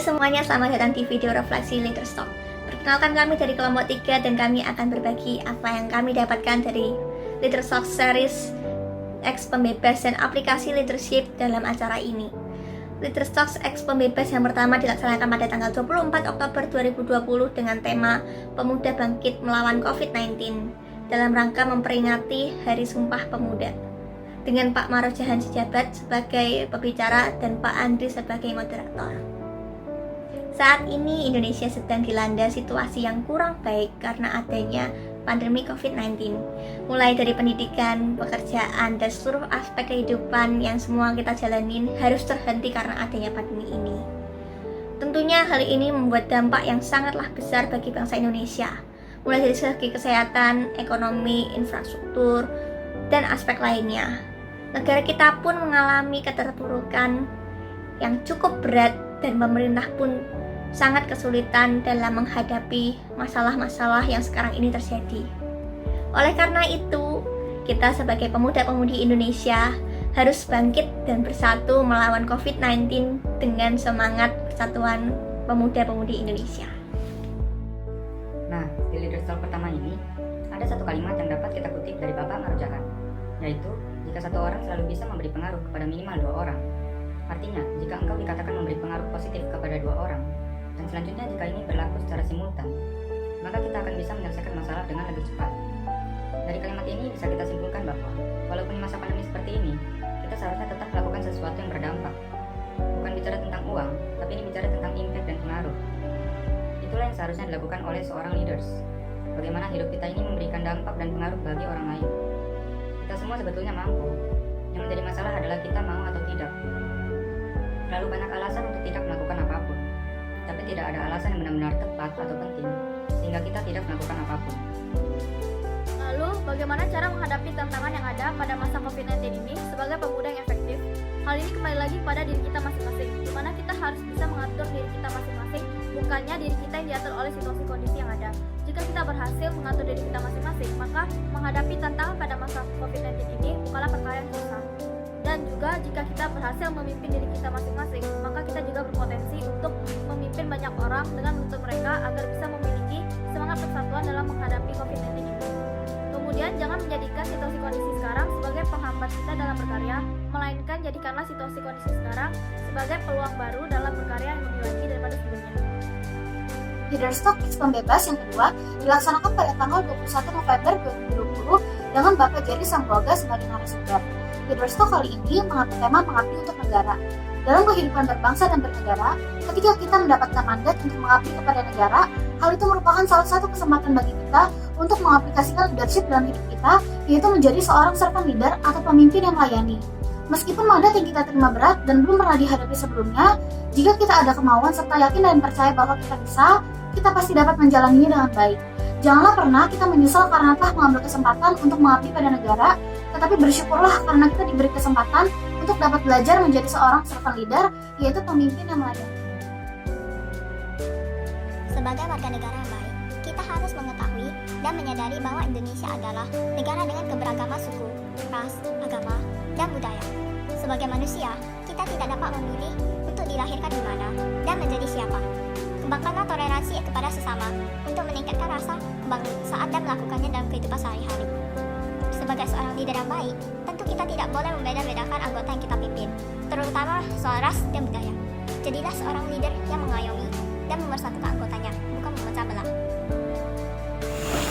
semuanya, selamat datang di video refleksi Leaders Talk. Perkenalkan, kami dari kelompok 3 dan kami akan berbagi apa yang kami dapatkan dari Leaders Talk series X Pembebas dan aplikasi leadership dalam acara ini. Leaders Talk X Pembebas yang pertama dilaksanakan pada tanggal 24 Oktober 2020 dengan tema Pemuda Bangkit Melawan COVID-19 dalam rangka memperingati Hari Sumpah Pemuda, dengan Pak Maruf Jahan Sejabat sebagai pembicara dan Pak Andri sebagai moderator. Saat ini Indonesia sedang dilanda situasi yang kurang baik karena adanya pandemi COVID-19, mulai dari pendidikan, pekerjaan, dan seluruh aspek kehidupan yang semua kita jalanin harus terhenti karena adanya pandemi ini. Tentunya hal ini membuat dampak yang sangatlah besar bagi bangsa Indonesia, mulai dari segi kesehatan, ekonomi, infrastruktur, dan aspek lainnya. Negara kita pun mengalami keterpurukan yang cukup berat dan pemerintah pun sangat kesulitan dalam menghadapi masalah-masalah yang sekarang ini terjadi. Oleh karena itu, kita sebagai pemuda-pemudi Indonesia harus bangkit dan bersatu melawan COVID-19 dengan semangat persatuan pemuda-pemudi Indonesia. Nah, di Leaders Talk pertama ini, ada satu kalimat yang dapat kita kutip dari Bapak Maruf Jahan, yaitu, jika satu orang selalu bisa memberi pengaruh kepada minimal 2 orang. Artinya, jika engkau dikatakan memberi pengaruh positif kepada 2 orang, dan selanjutnya jika ini berlaku secara simultan, maka kita akan bisa menyelesaikan masalah dengan lebih cepat. Dari kalimat ini bisa kita simpulkan bahwa, walaupun di masa pandemi seperti ini, kita seharusnya tetap melakukan sesuatu yang berdampak. Bukan bicara tentang uang, tapi ini bicara tentang impact dan pengaruh. Itulah yang seharusnya dilakukan oleh seorang leaders. Bagaimana hidup kita ini memberikan dampak dan pengaruh bagi orang lain. Kita semua sebetulnya mampu. Yang menjadi masalah adalah kita mau atau tidak. Terlalu banyak alasan untuk tidak melakukan apapun, tapi tidak ada alasan yang benar-benar tepat atau penting, sehingga kita tidak melakukan apapun. Lalu, bagaimana cara menghadapi tantangan yang ada pada masa COVID-19 ini sebagai pemuda yang efektif? Hal ini kembali lagi pada diri kita masing-masing, di mana kita harus bisa mengatur diri kita masing-masing, bukannya diri kita yang diatur oleh situasi kondisi yang ada. Jika kita berhasil mengatur diri kita masing-masing, maka menghadapi tantangan pada masa COVID-19 ini bukanlah perkara yang susah. Dan juga jika kita berhasil memimpin diri kita masing-masing, maka kita juga berpotensi untuk memimpin banyak orang dengan menuntut mereka agar bisa memiliki semangat persatuan dalam menghadapi COVID-19 ini. Kemudian jangan menjadikan situasi kondisi sekarang sebagai penghambat kita dalam berkarya, melainkan jadikanlah situasi kondisi sekarang sebagai peluang baru dalam berkarya yang lebih lagi daripada sebelumnya. Leaders Talk X Pembebas yang kedua dilaksanakan pada tanggal 21 November 2020 dengan Bapak Jerry Sambuaga sebagai narasumber. Leaders Talk kali ini mengangkat tema mengabdi untuk negara. Dalam kehidupan berbangsa dan bernegara, ketika kita mendapatkan mandat untuk mengabdi kepada negara, hal itu merupakan salah satu kesempatan bagi kita untuk mengaplikasikan leadership dalam hidup kita, yaitu menjadi seorang servant leader atau pemimpin yang melayani. Meskipun mandat yang kita terima berat dan belum pernah dihadapi sebelumnya, jika kita ada kemauan serta yakin dan percaya bahwa kita bisa, kita pasti dapat menjalaninya dengan baik. Janganlah pernah kita menyesal karena telah mengambil kesempatan untuk mengabdi pada negara, tetapi bersyukurlah karena kita diberi kesempatan untuk dapat belajar menjadi seorang servant leader, yaitu pemimpin yang melayani. Sebagai warga negara yang baik, kita harus mengetahui dan menyadari bahwa Indonesia adalah negara dengan keberagaman suku, ras, agama, dan budaya. Sebagai manusia, kita tidak dapat memilih untuk dilahirkan di mana dan menjadi siapa. Kembangkanlah toleransi kepada sesama untuk meningkatkan rasa kebangsaan dan melakukannya dalam kehidupan sehari-hari. Sebagai seorang leader yang baik, tentu kita tidak boleh membeda-bedakan anggota yang kita pimpin, terutama soal ras dan budaya. Jadilah seorang leader yang mengayomi dan mempersatukan anggotanya, bukan memecah belah.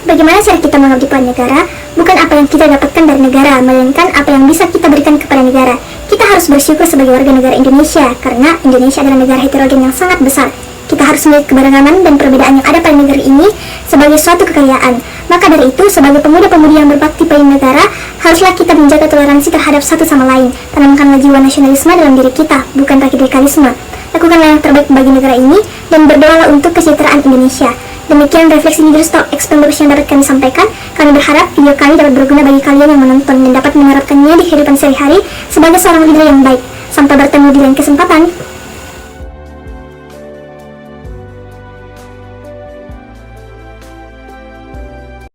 Bagaimana cara kita mengabdi pada negara? Bukan apa yang kita dapatkan dari negara, melainkan apa yang bisa kita berikan kepada negara. Kita harus bersyukur sebagai warga negara Indonesia, karena Indonesia adalah negara heterogen yang sangat besar. Kita harus melihat keberagaman dan perbedaan yang ada pada negara ini sebagai suatu kekayaan. Maka dari itu, sebagai pemuda-pemudi yang berbakti pada negara, haruslah kita menjaga toleransi terhadap satu sama lain. Tanamkanlah jiwa nasionalisme dalam diri kita, bukan radikalisme. Lakukanlah yang terbaik bagi negara ini, dan berdoalah untuk kesejahteraan Indonesia. Demikian refleksi Leaders Talk X Pembebas yang dapat kami sampaikan. Kami berharap video kami dapat berguna bagi kalian yang menonton dan dapat menerapkannya di kehidupan sehari-hari sebagai seorang leader yang baik. Sampai bertemu di lain kesempatan.